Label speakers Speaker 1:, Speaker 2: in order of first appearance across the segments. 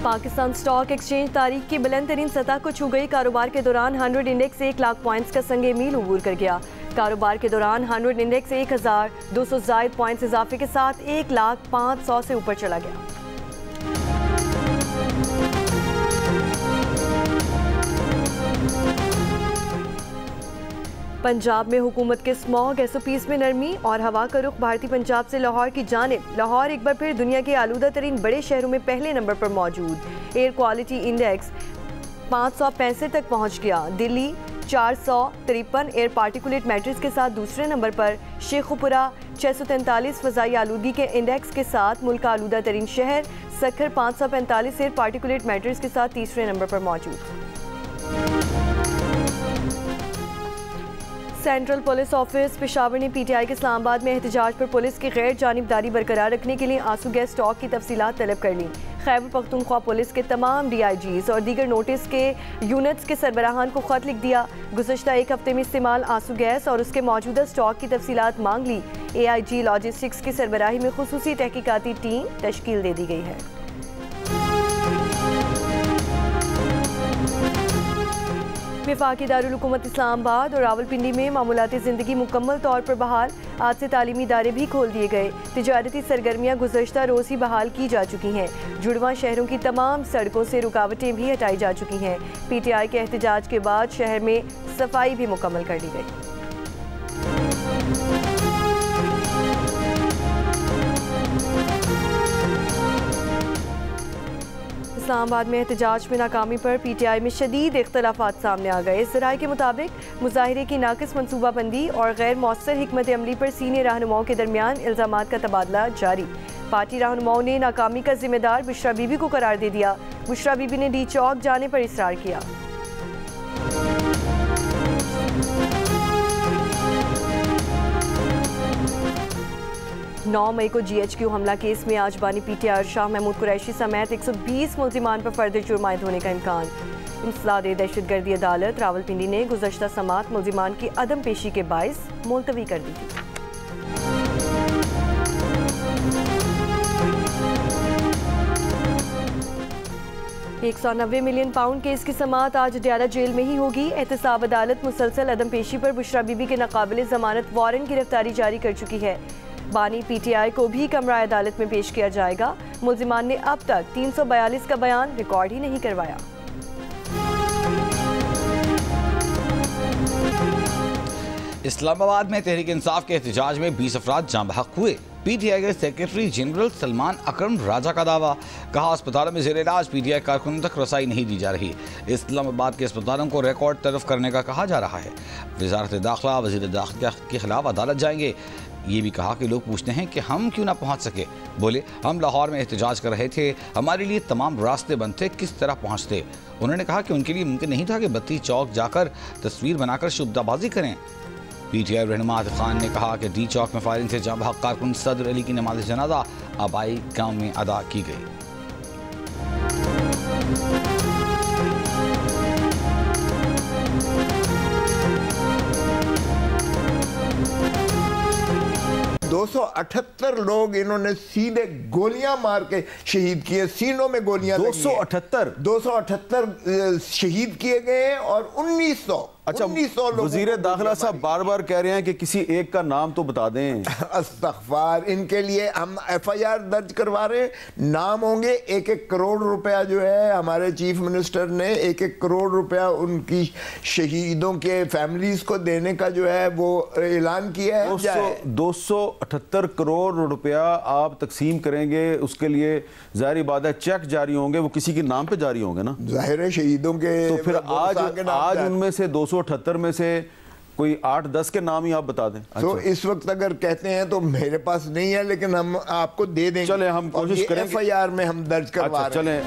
Speaker 1: Pakistan stock exchange तारीख की बुलंद तरीन सतह को छू गई। कारोबार के दौरान 100 इंडेक्स 1 लाख पॉइंट्स का संगे मील अबूर कर गया। कारोबार के दौरान 100 इंडेक्स 1200 जायद पॉइंट्स इजाफे के साथ 1,05,100 से ऊपर चला गया। पंजाब में हुकूमत के स्मॉग SOPs में नरमी और हवा का रुख भारतीय पंजाब से लाहौर की जानिब। लाहौर एक बार फिर दुनिया के आलूदा तरीन बड़े शहरों में पहले नंबर पर मौजूद। एयर क्वालिटी इंडेक्स 565 तक पहुंच गया। दिल्ली 453 एयर पार्टिकुलेट मैट्रिक्स के साथ दूसरे नंबर पर। शेखुपुरा 643 फ़ज़ाई आलूदी के इंडेक्स के साथ मुल्क का आलूदा तरीन शहर। सक्खर 545 एयर पार्टिकुलेट मैट्रिक्स के साथ तीसरे नंबर पर मौजूद। सेंट्रल पुलिस ऑफिस पेशावर ने PTI के इस्लामाबाद में एहतजाज पर पुलिस की गैर जानिबदारी बरकरार रखने के लिए आंसू गैस स्टॉक की तफसीलात तलब कर ली। खैबर पख्तूनख्वा पुलिस के तमाम DIGs और दीगर नोटिस के यूनिट्स के सरबराहान को खत लिख दिया। गुज़श्ता एक हफ्ते में इस्तेमाल आंसू गैस और उसके मौजूदा स्टॉक की तफसीलात मांग ली। AIG लॉजिस्टिक्स की सरबराही में खुसूसी तहकीकाती टीम तश्कील दे दी गई है। वफाकी दारुल हुकूमत इस्लामाबाद और रावलपिंडी में मामूलाती ज़िंदगी मुकम्मल तौर पर बहाल। आज से तालीमी इदारे भी खोल दिए गए। तिजारती सरगर्मियाँ गुज़श्ता रोज़ ही बहाल की जा चुकी हैं। जुड़वा शहरों की तमाम सड़कों से रुकावटें भी हटाई जा चुकी हैं। PTI के एहतजाज के बाद शहर में सफाई भी मुकम्मल कर ली गई। इस्लामाबाद में एहतजाज में नाकामी पर PTI में शदीद इख्तलाफात सामने आ गए। इस राय के मुताबिक मुजाहिरे की नाकिस मनसूबाबंदी और गैर मौसर हिकमत अमली पर सीनियर रहनुमाओं के दरमियान इल्ज़ामात का तबादला जारी। पार्टी रहनुमाओं ने नाकामी का जिम्मेदार बुशरा बीबी को करार दे दिया। बुशरा बीबी ने D चौक जाने पर इसरार किया। 9 मई को GHQ हमला केस में आज बानी PTI और शाह महमूद कुरैशी समेत 120 मुल्जिमान पर फर्द जुर्म आयद होने का इम्कान। इंसदादे दहशतगर्दी अदालत रावलपिंडी ने गुज़श्ता समात मुल्जिमान की अदम पेशी के बाइस मुलतवी कर दी थी। £190 मिलियन केस की समाअत आज अडयाला जेल में ही होगी। एहतसाब अदालत मुसलसल अदम पेशी पर बुशरा बीबी के नाकाबिले ज़मानत वारंट गिरफ्तारी जारी कर चुकी है। बानी PTI को भी कमरा अदालत में पेश किया जाएगा। मुल्जिमान ने अब तक 342 का बयान रिकॉर्ड ही नहीं करवाया।
Speaker 2: इस्लामाबाद में तहरीक इंसाफ के एहतजाज में 20 अफराद जाँ बहक हुए। PTI के सेक्रेटरी जनरल सलमान अकरम राजा का दावा। कहा अस्पतालों में जेर इलाज PTI कारकुनों तक रसाई नहीं दी जा रही। इस्लामाबाद के अस्पतालों को रिकॉर्ड तरफ करने का कहा जा रहा है। वजारत दाखिला वज़ीर दाखिला के खिलाफ अदालत जाएंगे। ये भी कहा कि लोग पूछते हैं कि हम क्यों ना पहुंच सके। बोले हम लाहौर में एहतजाज कर रहे थे, हमारे लिए तमाम रास्ते बंद थे, किस तरह पहुंचते। उन्होंने कहा कि उनके लिए मुमकिन नहीं था कि बत्ती चौक जाकर तस्वीर बनाकर शुभदाबाजी करें। PTI रहनुमा आतिफ खान ने कहा कि D चौक में फायरिंग से जाँ बहक कारकुन सदर अली की नमाज जनाजा आबाई गाँव में अदा की गई।
Speaker 3: दो 278 लोग इन्होंने सीधे गोलियां मार के शहीद किए। सीनों में गोलियां 278 शहीद किए गए और 1900
Speaker 4: वज़ीर दाखिला साहब बार बार कह रहे हैं कि किसी एक का नाम तो बता दें।
Speaker 3: अस्तग़फ़ार, इनके लिए हम FIR दर्ज करवा रहे हैं। नाम होंगे। 1-1 करोड़ रुपया जो है हमारे चीफ मिनिस्टर ने 1-1 करोड़ रुपया उनकी शहीदों के फैमिलीज को देने का जो है वो ऐलान किया है।
Speaker 4: 278 करोड़ रुपया आप तकसीम करेंगे, उसके लिए ज़ाहिर बात है चेक जारी होंगे, वो किसी के नाम पे जारी होंगे ना।
Speaker 3: जाहिर है शहीदों के।
Speaker 4: तो फिर आज उनमें से 278 में से कोई 8-10 के नाम ही आप बता दें।
Speaker 3: तो इस वक्त अगर कहते हैं तो मेरे पास नहीं है, लेकिन हम आपको दे देंगे।
Speaker 4: चले हम कोशिश करें।
Speaker 3: FIR में हम दर्ज करवा रहे हैं।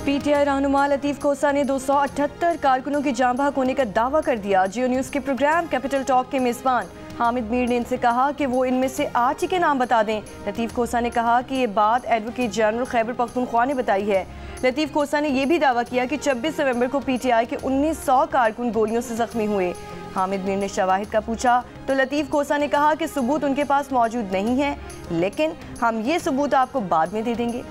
Speaker 1: PTI रहनुमा लतीफ खोसा ने 278 कारकुनों की जाँ बहक होने का दावा कर दिया। जियो न्यूज़ के प्रोग्राम कैपिटल टॉक के मेज़बान हामिद मीर ने इनसे कहा कि वो इनमें से 8 ही के नाम बता दें। लतीफ खोसा ने कहा कि ये बात एडवोकेट जनरल खैबर पख्तूनख्वा ने बताई है। लतीफ खोसा ने यह भी दावा किया कि 26 नवंबर को PTI के 1900 कारकुन गोलियों से जख्मी हुए। हामिद मीर ने शवाहिद का पूछा तो लतीफ खोसा ने कहा कि सबूत उनके पास मौजूद नहीं है, लेकिन हम ये सबूत आपको बाद में दे देंगे।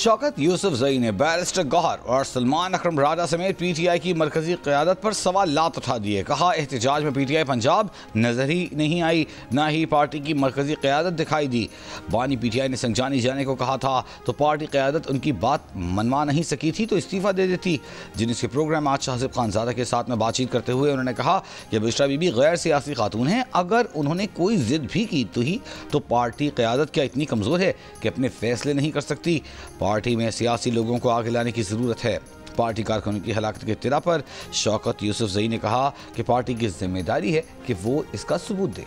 Speaker 2: शौकत यूसुफजई ने बैरिस्टर गौहर और सलमान अकरम राजा समेत पीटीआई की मरकजी क़यादत पर सवालात उठा दिए। कहा, एहतजाज में पीटीआई पंजाब नजर ही नहीं आई, ना ही पार्टी की मरकजी क़यादत दिखाई दी। बानी पीटीआई ने संजानी जाने को कहा था तो पार्टी क़यादत उनकी बात मनवा नहीं सकी थी तो इस्तीफ़ा दे देती। जिनके प्रोग्राम आज शाहज़िब खानज़ादा के साथ में बातचीत करते हुए उन्होंने कहा कि बुशरा बीबी गैर सियासी खातून हैं, अगर उन्होंने कोई जिद भी की तो पार्टी क़यादत क्या इतनी कमज़ोर है कि अपने फैसले नहीं कर सकती। पार्टी में सियासी लोगों को आगे लाने की ज़रूरत है। पार्टी कारकुनों की हलाकत के इत्तला पर शौकत यूसुफजई ने कहा कि पार्टी की जिम्मेदारी है कि वो इसका सबूत दे।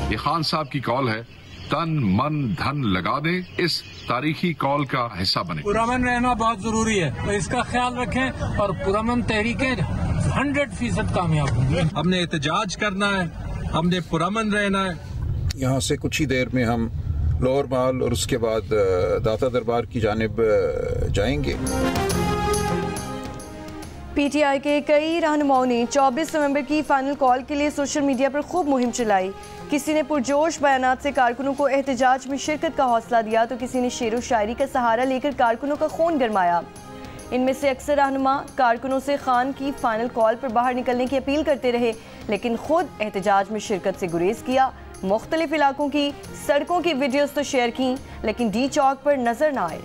Speaker 5: ये खान साहब की कॉल है, तन मन धन लगा दे, इस तारीखी कॉल का हिस्सा बने।
Speaker 6: पुरअमन रहना बहुत जरूरी है, तो इसका ख्याल रखें और पुरअमन तहरीकें 100% कामयाब होंगी।
Speaker 7: हमने एहतजाज करना है, हमने पुरअमन रहना है।
Speaker 8: यहाँ से कुछ ही देर में हम लोअर माल और उसके बाद दाता दरबार की जानिब जाएंगे।
Speaker 1: पीटीआई के कई रहनुमाओं ने 24 नवंबर की फाइनल कॉल के लिए सोशल मीडिया पर खूब मुहिम चलाई। किसी ने पुरजोश बयानात से कारकुनों को एहतजाज में शिरकत का हौसला दिया तो किसी ने शेरो शायरी का सहारा लेकर कारकुनों का खून गरमाया। इनमें से अक्सर रहनुमा कारकुनों से खान की फाइनल कॉल पर बाहर निकलने की अपील करते रहे, लेकिन खुद एहतजाज में शिरकत से गुरेज किया। मुख्तलिफ इलाकों की सड़कों की वीडियोस तो शेयर की, लेकिन डी चौक पर नजर न आए।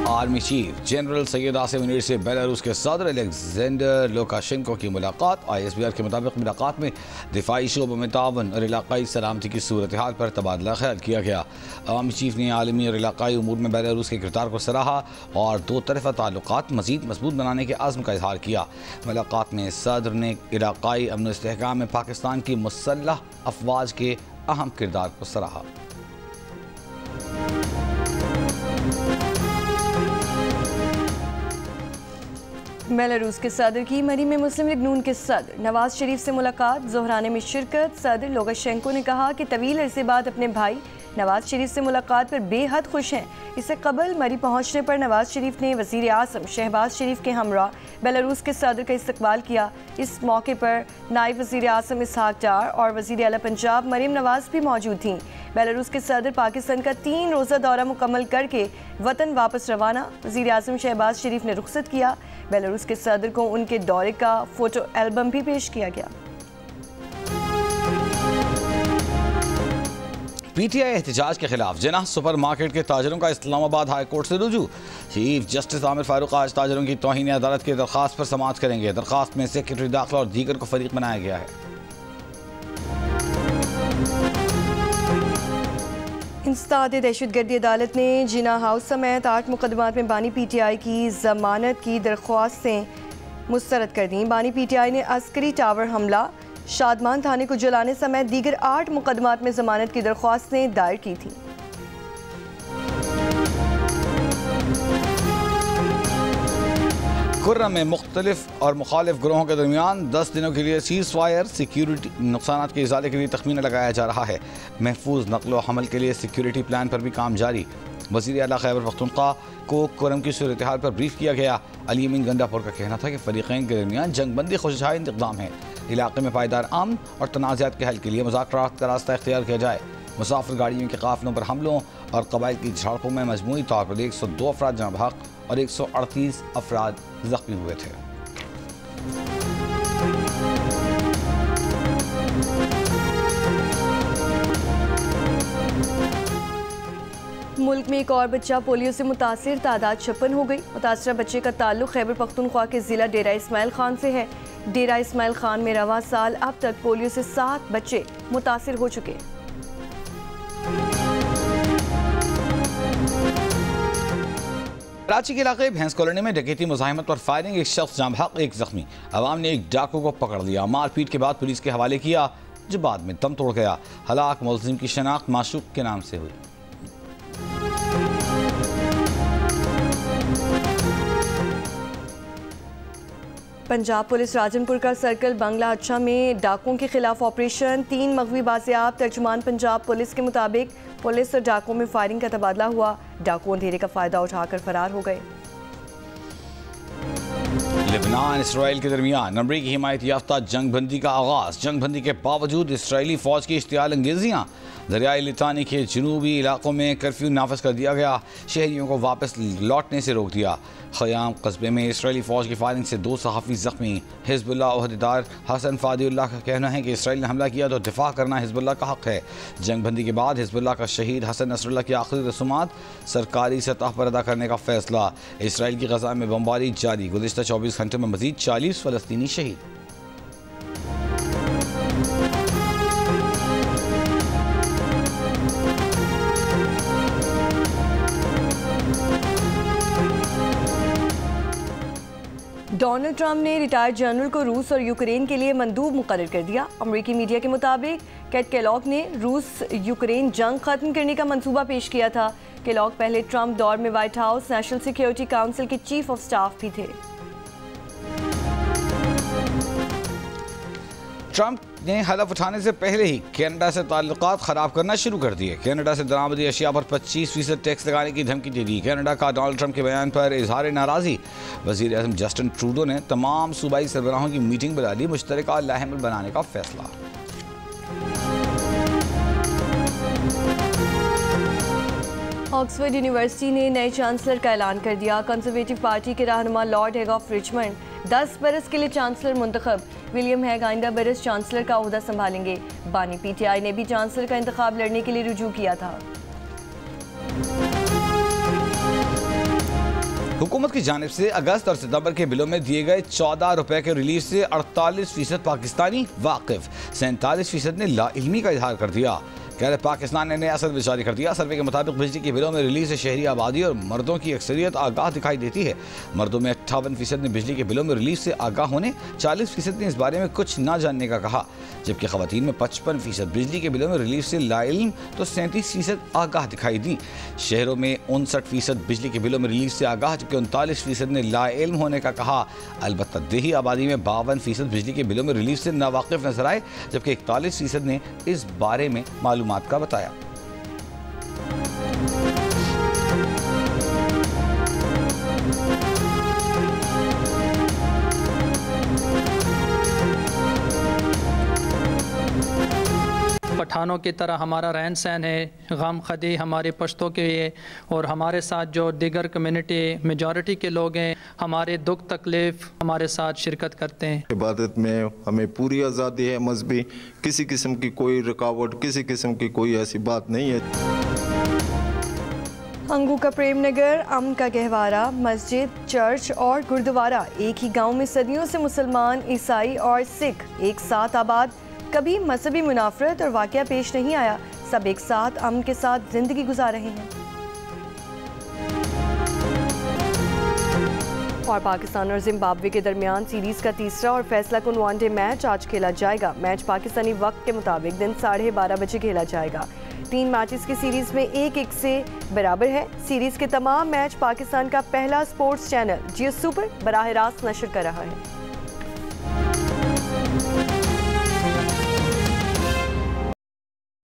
Speaker 2: Army chief general Syed Asim Munir से बेलारूस के सदर अलेक्जेंडर लुकाशेंको की मुलाकात। ISBR के मुताबिक मुलाकात में दिफाई शोबों में तावन और इलाकाई सलामती की सूरत हाल पर तबादला ख्याल किया गया। आर्मी चीफ ने आलमी और इलाकाई उमूर में बेलारूस के किरदार को सराहा और दो तरफा ताल्लुकात मज़ीद मजबूत बनाने के आज़म का इजहार किया। मुलाकात में सदर ने इलाकाई अमन इस्तेहकाम में पाकिस्तान की मुसल्लह अफवाज के अहम किरदार को सराहा।
Speaker 1: बेलारूस के सदर की मरी में मुस्लिम लीग नून के सदर नवाज शरीफ से मुलाकात, ज़ोहराने में शिरकत। सदर लुकाशेंको ने कहा कि तवील अरसे बाद अपने भाई नवाज शरीफ से मुलाकात पर बेहद खुश हैं। इससे कबल मरी पहुंचने पर नवाज शरीफ ने वज़ीर आज़म शहबाज शरीफ के हमरा बेलारूस के सदर का इस्तकबाल किया। इस मौके पर नायब वज़ीर आज़म इसहाक डार और वज़ीर आला पंजाब मरीम नवाज भी मौजूद थीं। बेलारूस के सदर पाकिस्तान का 3 रोज़ा दौरा मुकम्मल करके वतन वापस रवाना। वज़ीर आज़म शहबाज शरीफ ने रुखसत किया। बेलारूस के सदर को उनके दौरे का फ़ोटो एल्बम भी पेश किया गया।
Speaker 2: पीटीआई एहतजाज के खिलाफ जिन्ना सुपर मार्केट के ताजरों का इस्लामाबाद हाई कोर्ट से रुजू। चीफ जस्टिस आमिर फारूक आज ताजरों की तौहीन अदालत की दरख्वास्त पर समाअत करेंगे। दरख्वास्त में सेक्रेटरी दाखिला और दीगर को फरीक बनाया गया है।
Speaker 1: इंसदाद दहशतगर्दी अदालत ने जिना हाउस समेत 8 मुकदमात में बानी पीटीआई की जमानत की दरख्वास्तें मुस्तरद कर दी। बानी पीटीआई ने अस्करी टावर हमला, शादमान थाने को जलाने समेत दीगर 8 मुकदमात में जमानत की दरख्वास्तें दायर की थी।
Speaker 2: खुर्रम में मुख्तलिफ और मुखालिफ ग्रोहों के दरमियान 10 दिनों के लिए सीज फायर सिक्योरिटी नुकसान के इजाले के लिए तखमीना लगाया जा रहा है। महफूज नकलो हमल के लिए सिक्योरिटी प्लान पर भी काम जारी। वज़ीर आला खैबर पख्तूनख्वा को खुर्रम की सूरत हाल पर ब्रीफ किया गया। अली अमीन गंडापुर का कहना था कि फरीक़ैन के दरमियान जंगबंदी खुशहाइंद इक़दाम है। इलाके में पायदार अमन और तनाज़ात के हल के लिए मुज़ाकरात का रास्ता इख्तियार किया जाए। मुसाफिर गाड़ियों के काफ़िलों पर हमलों और कबाइल की झड़पों में मजमूई तौर पर 102 अफराद जान बहक और 138 अफराद जख्मी हुए थे।
Speaker 1: मुल्क में एक और बच्चा पोलियो से मुतासिर, तादाद 56 हो गई। मुतासरा बच्चे का ताल्लुक खैबर पख्तूनख्वा के ज़िला डेरा इस्माइल खान से है। डेरा इस्माइल खान में रवा साल अब तक पोलियो से 7 बच्चे मुतासिर हो चुके हैं।
Speaker 2: कराची के इलाके भैंस कॉलोनी में डकैती मुजाहिमत पर फायरिंग, एक शख्स जाम बहक, एक जख्मी। अवाम ने एक डाकू को पकड़ लिया, मारपीट के बाद पुलिस के हवाले किया, जो बाद में दम तोड़ गया। हलाक मुलजिम की शनाख्त माशूक के नाम से हुई।
Speaker 1: पंजाब पुलिस राजनपुर का सर्कल बंगला अच्छा में डाकुओं के खिलाफ ऑपरेशन, 3 मगवी बाजियाब। तर्जुमान पंजाब पुलिस के मुताबिक पुलिस और डाकुओं में फायरिंग का तबादला हुआ। डाकू अंधेरे का फायदा उठाकर फरार हो गए।
Speaker 2: लबनान इसराइल के दरमियान अमरीकी हिमायत याफ्ता जंगबंदी का आगाज़। जंगबंदी के बावजूद इसराइली फ़ौज की इश्तियाल अंगेजियाँ। दरियाई लितानी के जनूबी इलाकों में कर्फ्यू नाफिज कर दिया गया। शहरियों को वापस लौटने से रोक दिया। ख़याम कस्बे में इसराइली फ़ौज की फायरिंग से 2 सहाफ़ी ज़ख्मी। हिज़्बुल्लाह अहदेदार हसन फ़ादिउल्लाह का कहना है कि इसराइल ने हमला किया तो दिफा करना हिज़्बुल्लाह का हक़ है। जंगबंदी के बाद हिज़्बुल्लाह का शहीद हसन नसरुल्लाह की आखिरी रसूमात सरकारी सतह पर अदा करने का फ़ैसला। इसराइल की गज़ा में बमबारी जारी। गुज़िश्ता 24 घंटे में मज़ीद 40 फ़लस्तीनी शहीद।
Speaker 1: डोनाल्ड ट्रंप ने रिटायर्ड जनरल को रूस और यूक्रेन के लिए मंदूब मुकर्रर कर दिया। अमरीकी मीडिया के मुताबिक कैट केलॉग ने रूस यूक्रेन जंग खत्म करने का मंसूबा पेश किया था। केलॉग पहले ट्रंप दौर में white house national security council के चीफ ऑफ स्टाफ भी थे।
Speaker 2: ट्रंप ने हलफ उठाने से पहले ही कनाडा से ताल्लुकात ख़राब करना शुरू कर दिए। कनाडा से दरामदी अशिया पर 25% टैक्स लगाने की धमकी दे दी। कनाडा का डोनाल्ड ट्रंप के बयान पर इजहार नाराज़ी। वज़ीर आज़म जस्टिन ट्रूडो ने तमाम सूबाई सरबराहों की मीटिंग बुला ली। मुश्तरका लाहमल बनाने का फैसला।
Speaker 1: ऑक्सफोर्ड यूनिवर्सिटी ने नए चांसलर का ऐलान कर दिया। कंजर्वेटिव पार्टी के रहनुमा लॉर्ड हैग ऑफ रिचमंड 10 बरस के लिए चांसलर मुंतखब। विलियम हैग आइंदा बरस चांसलर का ओहदा संभालेंगे। बानी पीटीआई ने भी चांसलर का इंतखाब लड़ने के लिए रुजू किया था।
Speaker 2: हुकूमत की जानिब से अगस्त और सितंबर के बिलों में दिए गए 14 रुपए के रिलीफ से 48% पाकिस्तानी वाकिफ, 47% ने लाइल्मी का इजहार कर दिया। कहते पाकिस्तान ने नया सर्वे जारी कर दिया। सर्वे के मुताबिक बिजली के बिलों में रिलीज से शहरी आबादी और मर्दों की अक्सरियत आगाह दिखाई देती है। मर्दों में 58% ने बिजली के बिलों में रिलीज से आगाह होने, 40% ने इस बारे में कुछ ना जानने का कहा, जबकि खवातीन में 55% बिजली के बिलों में रिलीज से लाइल्म तो 37% आगाह दिखाई दी। शहरों में 59% बिजली के बिलों में रिलीज से आगाह, जबकि 39% ने लाइल्म होने का कहा। अलबत्ता देही आबादी में 52% बिजली के बिलों में रिलीज से नावाकिफ नजर आए, जबकि 41% ने इस बारे में मालूमात का बताया।
Speaker 9: पठानों की तरह हमारा रहन सहन है, गम खदी हमारे पश्तों के लिए, और हमारे साथ जो दीगर कम्युनिटी मेजॉरिटी के लोग हैं हमारे दुख तकलीफ हमारे साथ शिरकत करते हैं।
Speaker 10: इबादत में हमें पूरी आज़ादी है मजहबी, किसी किस्म की कोई रुकावट, किसी किस्म की कोई ऐसी बात नहीं है।
Speaker 1: अंगू का प्रेम नगर, अमन का गहवारा, मस्जिद, चर्च और गुरुद्वारा एक ही गांव में सदियों से मुसलमान, ईसाई और सिख एक साथ आबाद। कभी मजहबी मुनाफरत और वाक़या पेश नहीं आया। सब एक साथ अमन के साथ जिंदगी गुजार रहे हैं। और पाकिस्तान और जिम्बाब्वे के दरमियान सीरीज का तीसरा और फैसला कुन वनडे मैच आज खेला जाएगा। मैच पाकिस्तानी वक्त के मुताबिक दिन 12:30 बजे खेला जाएगा। 3 मैचेस की सीरीज में 1-1 से बराबर है। सीरीज के तमाम मैच पाकिस्तान का पहला स्पोर्ट्स चैनल जियो सुपर बराह रास्त नशर कर रहा है।